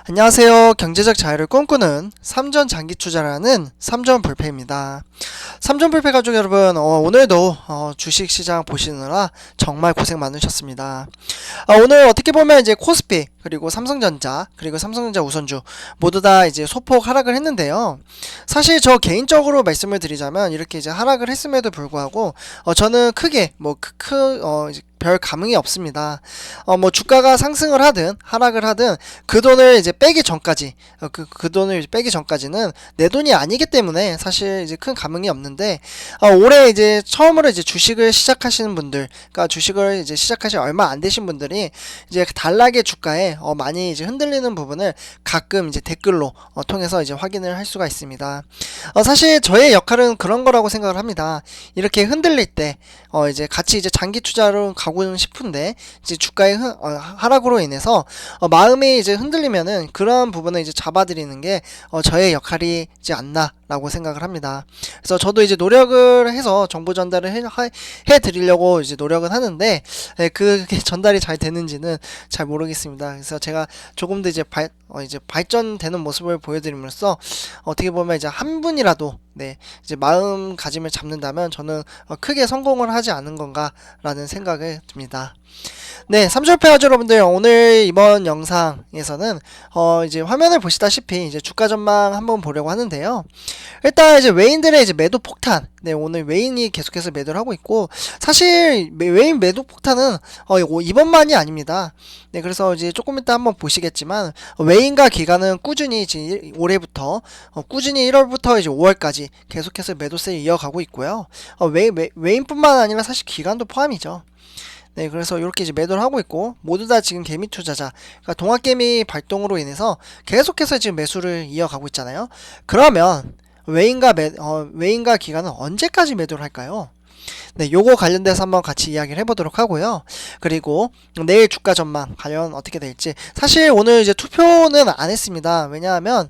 안녕하세요. 경제적 자유를 꿈꾸는 삼전 장기 투자라는 삼전 불패입니다. 삼전 불패 가족 여러분, 오늘도 주식 시장 보시느라 정말 고생 많으셨습니다. 오늘 어떻게 보면 이제 코스피 그리고 삼성전자 그리고 삼성전자 우선주 모두 다 이제 소폭 하락을 했는데요. 사실 저 개인적으로 말씀을 드리자면 이렇게 이제 하락을 했음에도 불구하고 저는 크게 이제 별 감흥이 없습니다. 주가가 상승을 하든 하락을 하든 그 돈을 이제 빼기 전까지 그 돈을 빼기 전까지는 내 돈이 아니기 때문에 사실 이제 큰 감흥이 없는데 올해 이제 처음으로 이제 주식을 시작하시는 분들, 그러니까 주식을 이제 시작하신 얼마 안 되신 분들이 이제 단락의 주가에 많이 이제 흔들리는 부분을 가끔 이제 댓글로 통해서 이제 확인을 할 수가 있습니다. 사실 저의 역할은 그런 거라고 생각을 합니다. 이렇게 흔들릴 때 이제 같이 이제 장기 투자로 가고 싶은데 이제 주가의 하락으로 인해서 마음이 이제 흔들리면은 그런 부분을 이제 잡아드리는 게 저의 역할이지 않나라고 생각을 합니다. 그래서 저도 이제 노력을 해서 정보 전달을 해 드리려고 이제 노력은 하는데 그게 전달이 잘 되는지는 잘 모르겠습니다. 그래서 제가 조금 더 이제 발전되는 모습을 보여드림으로써 어떻게 보면 이제 한 분이라도 이제 마음가짐을 잡는다면 저는 크게 성공을 하지 않은 건가라는 생각을 듭니다. 네, 삼철패 여러분들, 오늘 이번 영상에서는 이제 화면을 보시다시피 이제 주가 전망 한번 보려고 하는데요. 일단 이제 외인들의 이제 매도 폭탄, 오늘 외인이 계속해서 매도를 하고 있고, 사실 외인 매도 폭탄은 이번만이 아닙니다. 그래서 이제 조금 이따 한번 보시겠지만 외인과 기관은 꾸준히 이제 올해부터 꾸준히 1월부터 이제 5월까지 계속해서 매도세를 이어가고 있고요. 외인뿐만 아니라 사실 기관도 포함이죠. 그래서 이렇게 이제 매도를 하고 있고, 모두 다 지금 개미 투자자, 그러니까 동학개미 발동으로 인해서 계속해서 지금 매수를 이어가고 있잖아요. 그러면 외인과 기관은 언제까지 매도를 할까요? 요거 관련돼서 한번 같이 이야기를 해보도록 하고요. 그리고 내일 주가 전망 과연 어떻게 될지, 사실 오늘 이제 투표는 안 했습니다. 왜냐하면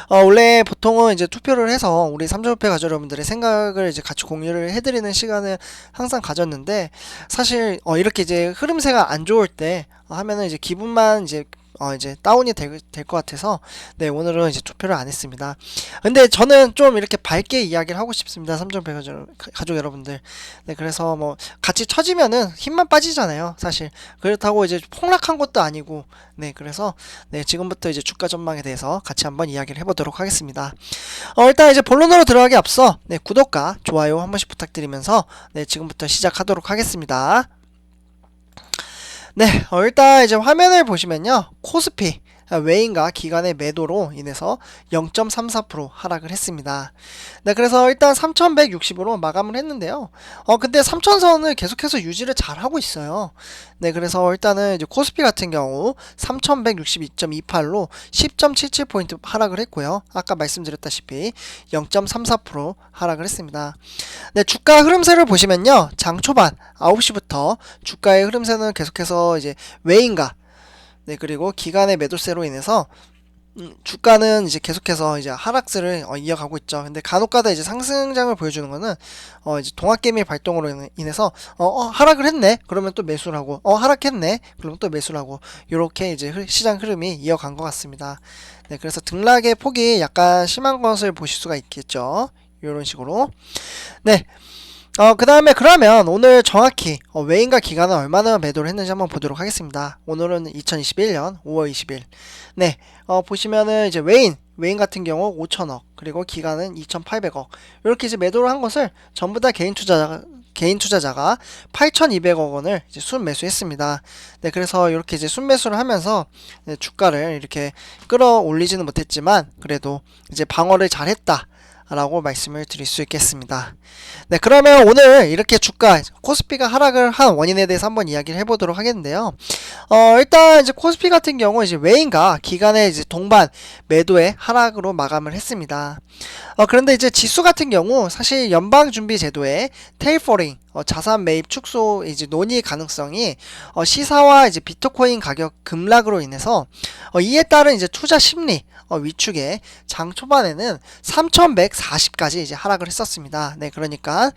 원래 보통은 이제 투표를 해서 우리 삼전패 가족 여러분들의 생각을 이제 같이 공유를 해드리는 시간을 항상 가졌는데, 사실 이렇게 이제 흐름세가 안 좋을 때 하면은 이제 기분만 이제 다운이 될 것 같아서 오늘은 이제 투표를 안 했습니다. 근데 저는 좀 이렇게 밝게 이야기를 하고 싶습니다. 삼전패 가족 여러분들. 그래서 뭐 같이 처지면은 힘만 빠지잖아요, 사실. 그렇다고 이제 폭락한 것도 아니고, 그래서 지금부터 이제 주가 전망에 대해서 같이 한번 이야기를 해보도록 하겠습니다. 일단 이제 본론으로 들어가기 앞서 구독과 좋아요 한 번씩 부탁드리면서 지금부터 시작하도록 하겠습니다. 일단 이제 화면을 보시면요, 코스피 외인과 기관의 매도로 인해서 0.34% 하락을 했습니다. 그래서 일단 3160으로 마감을 했는데요. 근데 3000선을 계속해서 유지를 잘 하고 있어요. 그래서 일단은 이제 코스피 같은 경우 3162.28로 10.77포인트 하락을 했고요. 아까 말씀드렸다시피 0.34% 하락을 했습니다. 주가 흐름세를 보시면요, 장 초반 9시부터 주가의 흐름세는 계속해서 이제 외인과 그리고 기관의 매도세로 인해서 주가는 이제 계속해서 이제 하락세를 이어가고 있죠. 근데 간혹가다 이제 상승장을 보여주는 거는 이제 동학개미 발동으로 인해서 하락을 했네, 그러면 또 매수를 하고, 하락했네, 그러면 또 매수를 하고, 요렇게 이제 시장 흐름이 이어간 것 같습니다. 그래서 등락의 폭이 약간 심한 것을 보실 수가 있겠죠. 요런 식으로. 그 다음에 그러면 오늘 정확히 외인과 기관은 얼마나 매도를 했는지 한번 보도록 하겠습니다. 오늘은 2021년 5월 20일. 보시면은 이제 외인 같은 경우 5천억, 그리고 기관은 2,800억. 이렇게 이제 매도를 한 것을 전부 다 개인 투자자가 8,200억 원을 이제 순매수했습니다. 그래서 이렇게 이제 순매수를 하면서 주가를 이렇게 끌어올리지는 못했지만 그래도 이제 방어를 잘했다 라고 말씀을 드릴 수 있겠습니다. 그러면 오늘 이렇게 주가 코스피가 하락을 한 원인에 대해서 한번 이야기를 해보도록 하겠는데요. 일단 이제 코스피 같은 경우 이제 외인과 기관의 이제 동반 매도의 하락으로 마감을 했습니다. 그런데 이제 지수 같은 경우 사실 연방준비제도의 테이퍼링 자산 매입 축소 이제 논의 가능성이 시사와 이제 비트코인 가격 급락으로 인해서 이에 따른 이제 투자 심리 위축에 장 초반에는 3140까지 이제 하락을 했었습니다. 그러니까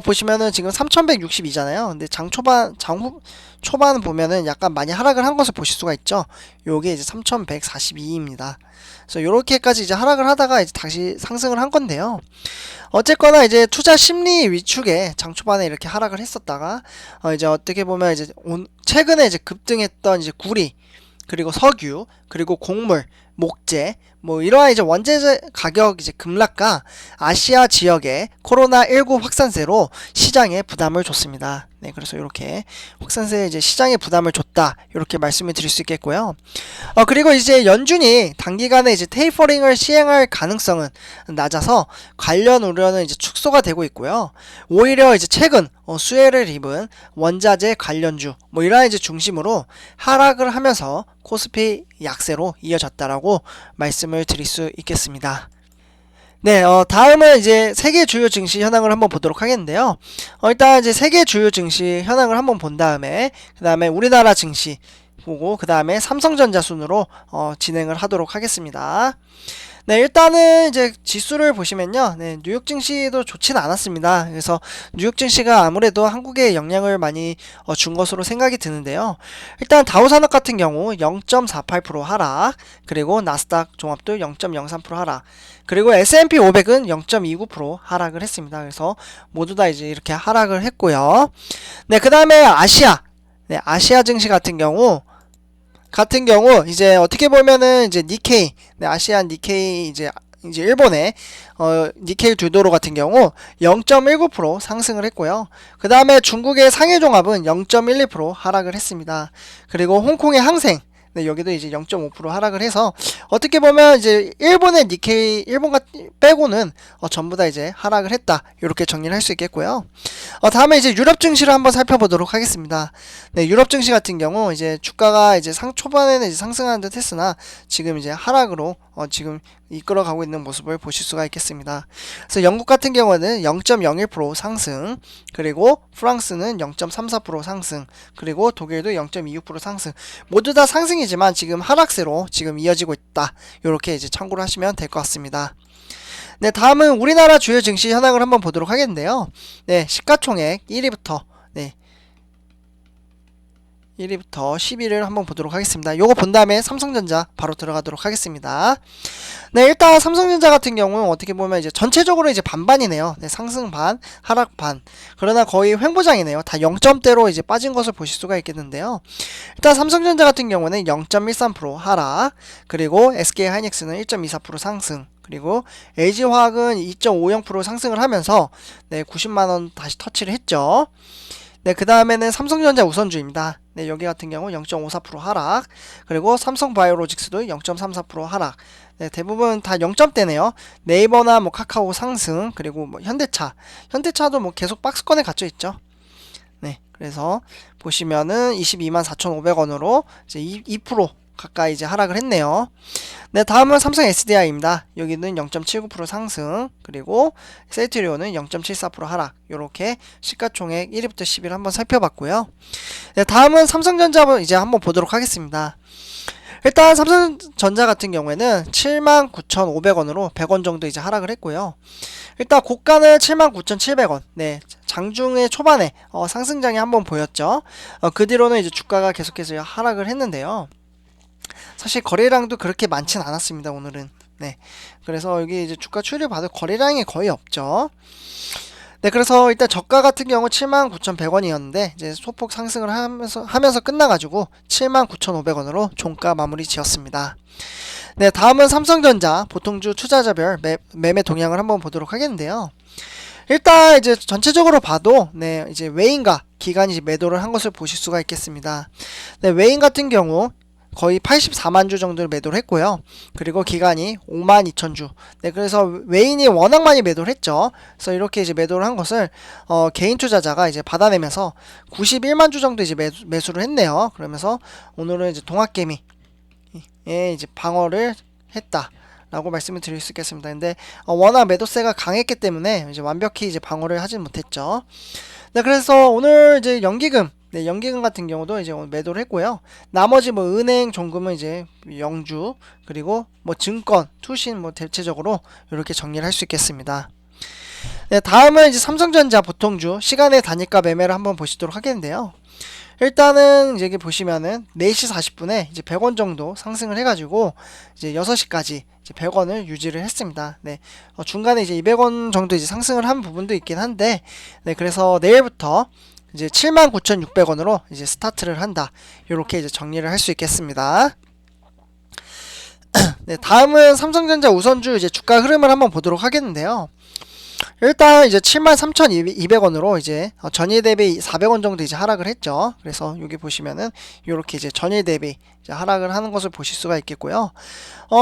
보시면은 지금 3162잖아요. 근데 장후 초반 보면은 약간 많이 하락을 한 것을 보실 수가 있죠. 요게 이제 3142입니다. 그래서 요렇게까지 이제 하락을 하다가 이제 다시 상승을 한 건데요. 어쨌거나 이제 투자 심리 위축에 장 초반에 이렇게 하락을 했었다가 이제 어떻게 보면 이제 최근에 이제 급등했던 이제 구리, 그리고 석유, 그리고 곡물, 목재, 뭐 이러한 이제 원재재 가격 이제 급락과 아시아 지역의 코로나19 확산세로 시장에 부담을 줬습니다. 네, 그래서 이렇게 확산세 이제 시장에 부담을 줬다, 이렇게 말씀을 드릴 수 있겠고요. 그리고 이제 연준이 단기간에 이제 테이퍼링을 시행할 가능성은 낮아서 관련 우려는 이제 축소가 되고 있고요. 오히려 이제 최근 수혜를 입은 원자재 관련주 뭐 이러한 이제 중심으로 하락을 하면서 코스피 약세로 이어졌다라고 말씀을 드릴 수 있겠습니다. 네, 다음은 이제 세계 주요 증시 현황을 한번 보도록 하겠는데요. 일단 이제 세계 주요 증시 현황을 한번 본 다음에, 그 다음에 우리나라 증시 보고, 그 다음에 삼성전자 순으로 진행을 하도록 하겠습니다. 네, 일단은 이제 지수를 보시면요. 네, 뉴욕 증시도 좋지는 않았습니다. 그래서 뉴욕 증시가 아무래도 한국에 영향을 많이 준 것으로 생각이 드는데요. 일단 다우산업 같은 경우 0.48% 하락, 그리고 나스닥 종합도 0.03% 하락, 그리고 S&P 500은 0.29% 하락을 했습니다. 그래서 모두 다 이제 이렇게 하락을 했고요. 네, 그 다음에 아시아. 네, 아시아 증시 같은 경우 이제 어떻게 보면은 이제 니케이, 네, 아시안 니케이 이제 일본의 니케이 두도로 같은 경우 0.19% 상승을 했고요. 그 다음에 중국의 상해종합은 0.12% 하락을 했습니다. 그리고 홍콩의 항생, 네, 여기도 이제 0.5% 하락을 해서 어떻게 보면 이제 일본의 니케이 빼고는 전부 다 이제 하락을 했다, 이렇게 정리를 할 수 있겠고요. 다음에 이제 유럽 증시를 한번 살펴보도록 하겠습니다. 네, 유럽 증시 같은 경우 이제 주가가 이제 초반에는 이제 상승하는 듯 했으나 지금 이제 하락으로 지금 이끌어가고 있는 모습을 보실 수가 있겠습니다. 그래서 영국 같은 경우는 0.01% 상승, 그리고 프랑스는 0.34% 상승, 그리고 독일도 0.26% 상승. 모두 다 상승이지만 지금 하락세로 지금 이어지고 있다, 이렇게 이제 참고를 하시면 될 것 같습니다. 네, 다음은 우리나라 주요 증시 현황을 한번 보도록 하겠는데요. 네, 시가총액 1위부터 10위를 한번 보도록 하겠습니다. 요거 본 다음에 삼성전자 바로 들어가도록 하겠습니다. 네, 일단 삼성전자 같은 경우는 어떻게 보면 이제 전체적으로 이제 반반이네요. 네, 상승 반, 하락 반. 그러나 거의 횡보장이네요. 다 0점대로 이제 빠진 것을 보실 수가 있겠는데요. 일단 삼성전자 같은 경우는 0.13% 하락, 그리고 SK하이닉스는 1.24% 상승, 그리고 LG화학은 2.50% 상승을 하면서 네, 90만원 다시 터치를 했죠. 네, 그 다음에는 삼성전자 우선주입니다. 네, 여기 같은 경우 0.54% 하락, 그리고 삼성바이오로직스도 0.34% 하락. 네, 대부분 다 0점대네요. 네이버나 뭐 카카오 상승, 그리고 뭐 현대차도 뭐 계속 박스권에 갇혀 있죠. 네, 그래서 보시면은 224,500원으로 이제 2% 가까이 이제 하락을 했네요. 네, 다음은 삼성 SDI입니다. 여기는 0.79% 상승, 그리고 셀트리온은 0.74% 하락. 요렇게 시가총액 1위부터 10위를 한번 살펴봤고요. 네, 다음은 삼성전자 이제 한번 보도록 하겠습니다. 일단 삼성전자 같은 경우에는 79,500원으로 100원 정도 이제 하락을 했고요. 일단 고가는 79,700원. 네, 장중의 초반에 상승장이 한번 보였죠. 그 뒤로는 이제 주가가 계속해서 하락을 했는데요. 사실 거래량도 그렇게 많진 않았습니다, 오늘은. 네, 그래서 여기 이제 주가 추이를 봐도 거래량이 거의 없죠. 네, 그래서 일단 저가 같은 경우 79,100원이었는데 이제 소폭 상승을 하면서 끝나가지고 79,500원으로 종가 마무리 지었습니다. 네, 다음은 삼성전자 보통주 투자자별 매매 동향을 한번 보도록 하겠는데요. 일단 이제 전체적으로 봐도 네, 이제 외인과 기관이 이제 매도를 한 것을 보실 수가 있겠습니다. 네, 외인 같은 경우 거의 84만 주 정도를 매도를 했고요. 그리고 기간이 5만 2천 주. 네, 그래서 외인이 워낙 많이 매도를 했죠. 그래서 이렇게 이제 매도를 한 것을 개인 투자자가 이제 받아내면서 91만 주 정도 이제 매수를 했네요. 그러면서 오늘은 이제 동학개미에 이제 방어를 했다, 라고 말씀을 드릴 수 있겠습니다. 근데 워낙 매도세가 강했기 때문에 이제 완벽히 이제 방어를 하진 못했죠. 네, 그래서 오늘 이제 연기금, 네, 연기금 같은 경우도 이제 매도를 했고요. 나머지 뭐 은행 종금은 이제 영주, 그리고 뭐 증권, 투신 뭐 대체적으로 이렇게 정리를 할 수 있겠습니다. 네, 다음은 이제 삼성전자 보통주 시간의 단위가 매매를 한번 보시도록 하겠는데요. 일단은 이제 여기 보시면은 4시 40분에 이제 100원 정도 상승을 해가지고 이제 6시까지 이제 100원을 유지를 했습니다. 네, 중간에 이제 200원 정도 이제 상승을 한 부분도 있긴 한데, 네, 그래서 내일부터 이제 79,600원으로 이제 스타트를 한다. 이렇게 이제 정리를 할 수 있겠습니다. 네, 다음은 삼성전자 우선주 이제 주가 흐름을 한번 보도록 하겠는데요. 일단 이제 73,200원으로 이제 전일 대비 400원 정도 이제 하락을 했죠. 그래서 여기 보시면은 이렇게 이제 전일 대비 이제 하락을 하는 것을 보실 수가 있겠고요.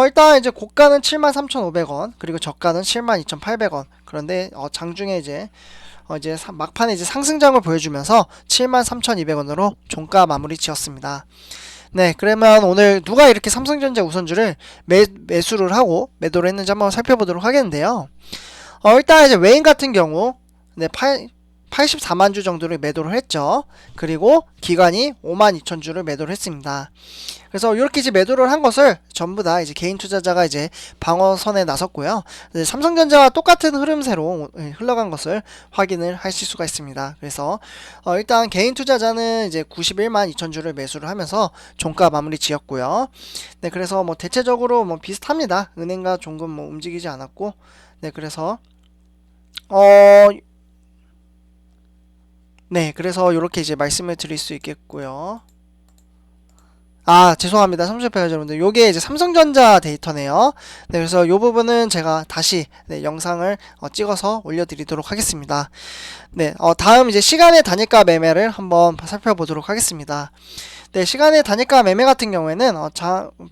일단 이제 고가는 73,500원, 그리고 저가는 72,800원. 그런데 장중에 이제 이제 막판에 이제 상승장을 보여주면서 73,200원으로 종가 마무리 지었습니다. 네, 그러면 오늘 누가 이렇게 삼성전자 우선주를 매수를 하고 매도를 했는지 한번 살펴보도록 하겠는데요. 일단 이제 외인 같은 경우, 네, 84만 주 정도를 매도를 했죠. 그리고 기관이 5만 2천 주를 매도를 했습니다. 그래서 이렇게 이제 매도를 한 것을 전부 다 이제 개인 투자자가 이제 방어선에 나섰고요. 삼성전자와 똑같은 흐름새로 흘러간 것을 확인을 하실 수가 있습니다. 그래서 일단 개인 투자자는 이제 91만 2천 주를 매수를 하면서 종가 마무리 지었고요. 네, 그래서 뭐 대체적으로 뭐 비슷합니다. 은행과 종금 뭐 움직이지 않았고, 네, 그래서 네, 그래서 이렇게 이제 말씀을 드릴 수 있겠고요. 아, 죄송합니다. 삼성전자 여러분들. 요게 이제 삼성전자 데이터네요. 네, 그래서 요 부분은 제가 다시 네, 영상을 찍어서 올려드리도록 하겠습니다. 네, 다음 이제 시간의 단일가 매매를 한번 살펴보도록 하겠습니다. 네, 시간의 단일가 매매 같은 경우에는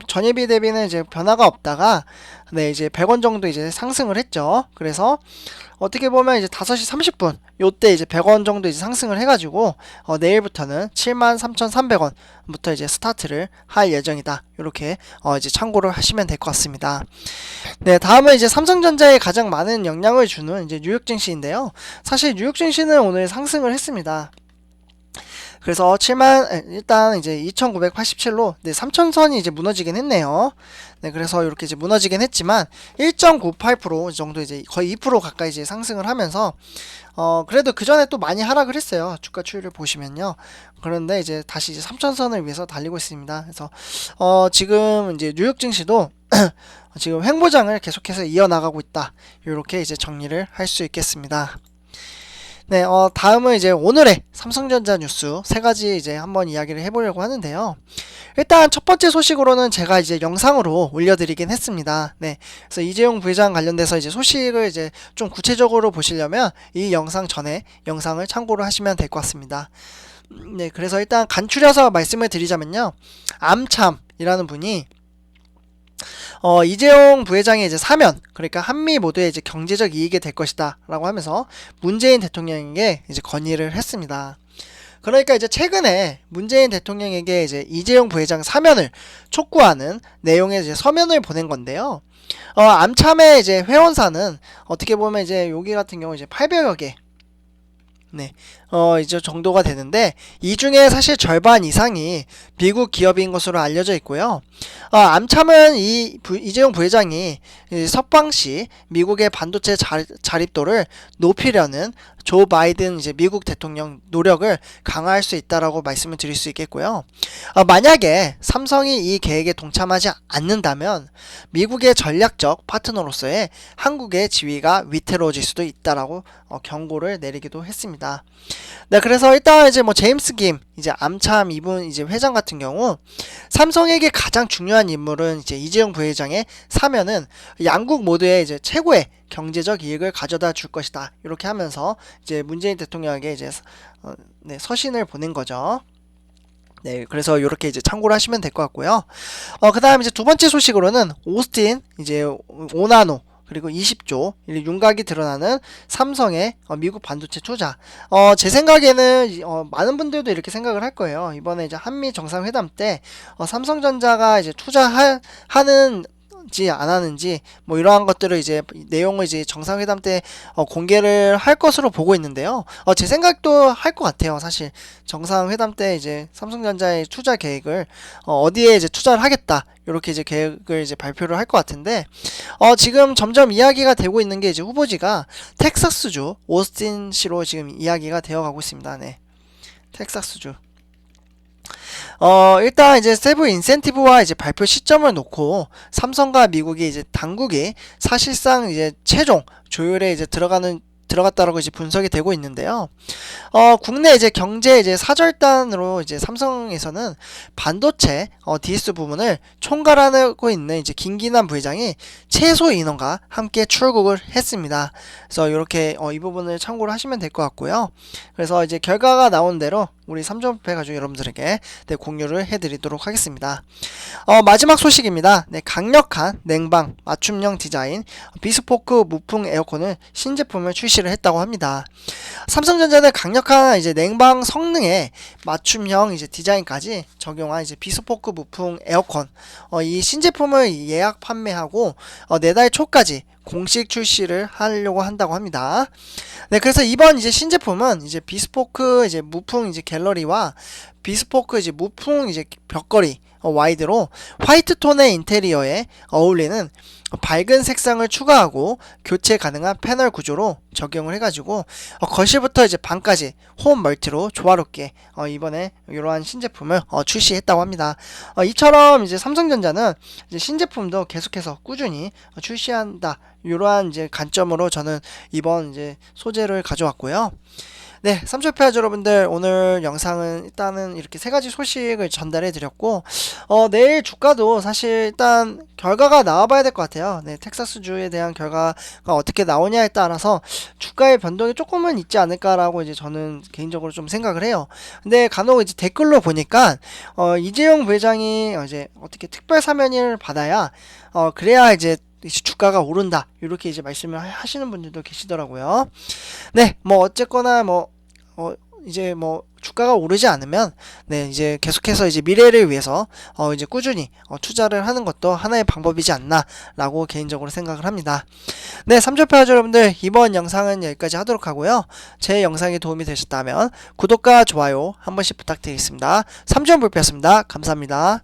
전일비 대비는 이제 변화가 없다가 네, 이제 100원 정도 이제 상승을 했죠. 그래서 어떻게 보면 이제 5시 30분 요때 이제 100원 정도 이제 상승을 해가지고 내일부터는 73,300원부터 이제 스타트를 할 예정이다. 이렇게 이제 참고를 하시면 될 것 같습니다. 네, 다음은 이제 삼성전자에 가장 많은 영향을 주는 이제 뉴욕 증시인데요. 사실 뉴욕 증시는 오늘 상승을 했습니다. 그래서 일단 이제 2987로 네, 3000선이 이제 무너지긴 했네요. 네, 그래서 이렇게 이제 무너지긴 했지만 1.98% 정도 이제 거의 2% 가까이 이제 상승을 하면서 그래도 그 전에 또 많이 하락을 했어요. 주가 추이를 보시면요. 그런데 이제 다시 이제 3000선을 위해서 달리고 있습니다. 그래서 지금 이제 뉴욕 증시도 지금 횡보장을 계속해서 이어나가고 있다. 이렇게 이제 정리를 할 수 있겠습니다. 네, 다음은 이제 오늘의 삼성전자 뉴스 세 가지 이제 한번 이야기를 해보려고 하는데요. 일단 첫 번째 소식으로는 제가 이제 영상으로 올려드리긴 했습니다. 네, 그래서 이재용 부회장 관련돼서 이제 소식을 이제 좀 구체적으로 보시려면 이 영상 전에 영상을 참고를 하시면 될 것 같습니다. 네, 그래서 일단 간추려서 말씀을 드리자면요. 암참이라는 분이 이재용 부회장의 이제 사면, 그러니까 한미 모두의 이제 경제적 이익이 될 것이다 라고 하면서 문재인 대통령에게 이제 건의를 했습니다. 그러니까 이제 최근에 문재인 대통령에게 이제 이재용 부회장 사면을 촉구하는 내용의 이제 서면을 보낸 건데요. 암참의 이제 회원사는 어떻게 보면 이제 여기 같은 경우 이제 800여 개, 네, 이제 정도가 되는데 이 중에 사실 절반 이상이 미국 기업인 것으로 알려져 있고요. 암참은 이재용 부회장이 석방시 미국의 반도체 자립도를 높이려는 조 바이든 이제 미국 대통령 노력을 강화할 수 있다라고 말씀을 드릴 수 있겠고요. 만약에 삼성이 이 계획에 동참하지 않는다면 미국의 전략적 파트너로서의 한국의 지위가 위태로워질 수도 있다라고 경고를 내리기도 했습니다. 네, 그래서 일단 이제 뭐 제임스 김 이제 암참 이분 이제 회장 같은 경우 삼성에게 가장 중요한 인물은 이제 이재용 부회장의 사면은 양국 모두의 이제 최고의 경제적 이익을 가져다 줄 것이다. 이렇게 하면서 이제 문재인 대통령에게 이제 네, 서신을 보낸 거죠. 네, 그래서 이렇게 이제 참고를 하시면 될 것 같고요. 그 다음 이제 두 번째 소식으로는 오스틴 이제 5나노 그리고 20조 윤곽이 드러나는 삼성의 미국 반도체 투자. 제 생각에는 많은 분들도 이렇게 생각을 할 거예요. 이번에 이제 한미 정상회담 때 삼성전자가 이제 투자하는 하는지 안 하는지 뭐 이러한 것들을 이제 내용을 이제 정상회담 때 공개를 할 것으로 보고 있는데요. 제 생각도 할 것 같아요. 사실 정상회담 때 이제 삼성전자의 투자 계획을 어디에 이제 투자를 하겠다 이렇게 이제 계획을 이제 발표를 할 것 같은데 지금 점점 이야기가 되고 있는 게 이제 후보지가 텍사스주 오스틴시로 지금 이야기가 되어가고 있습니다. 네, 텍사스주. 일단 이제 세부 인센티브와 이제 발표 시점을 놓고 삼성과 미국이 이제 당국이 사실상 이제 최종 조율에 이제 들어갔다라고 이제 분석이 되고 있는데요. 국내 이제 경제 이제 사절단으로 이제 삼성에서는 반도체 DS 부문을 총괄하고 있는 이제 김기남 부회장이 최소 인원과 함께 출국을 했습니다. 그래서 이렇게 이 부분을 참고를 하시면 될 것 같고요. 그래서 이제 결과가 나온 대로 우리 삼전불패 가족 여러분들에게 네, 공유를 해드리도록 하겠습니다. 마지막 소식입니다. 네, 강력한 냉방 맞춤형 디자인 비스포크 무풍 에어컨을 신제품을 출시를 했다고 합니다. 삼성전자는 강력한 이제 냉방 성능에 맞춤형 이제 디자인까지 적용한 이제 비스포크 무풍 에어컨 이 신제품을 예약 판매하고 내달 초까지 공식 출시를 하려고 한다고 합니다. 네, 그래서 이번 이제 신제품은 이제 비스포크 이제 무풍 이제 갤러리와 비스포크 이제 무풍 이제 벽걸이 와이드로 화이트 톤의 인테리어에 어울리는 밝은 색상을 추가하고 교체 가능한 패널 구조로 적용을 해가지고 거실부터 이제 방까지 홈 멀티로 조화롭게 이번에 이러한 신제품을 출시했다고 합니다. 이처럼 이제 삼성전자는 이제 신제품도 계속해서 꾸준히 출시한다. 이러한 이제 관점으로 저는 이번 이제 소재를 가져왔고요. 네, 삼촌패하지 여러분들 오늘 영상은 일단은 이렇게 세 가지 소식을 전달해 드렸고 내일 주가도 사실 일단 결과가 나와봐야 될 것 같아요. 네, 텍사스주에 대한 결과가 어떻게 나오냐에 따라서 주가의 변동이 조금은 있지 않을까라고 이제 저는 개인적으로 좀 생각을 해요. 근데 간혹 이제 댓글로 보니까 이재용 부회장이 이제 어떻게 특별 사면을 받아야 그래야 이제 주가가 오른다 이렇게 이제 말씀을 하시는 분들도 계시더라고요. 네, 뭐 어쨌거나 뭐 이제 뭐 주가가 오르지 않으면 네 이제 계속해서 이제 미래를 위해서 이제 꾸준히 투자를 하는 것도 하나의 방법이지 않나라고 개인적으로 생각을 합니다. 네, 삼촌패하지 여러분들 이번 영상은 여기까지 하도록 하고요. 제 영상이 도움이 되셨다면 구독과 좋아요 한 번씩 부탁드리겠습니다. 삼촌불패였습니다. 감사합니다.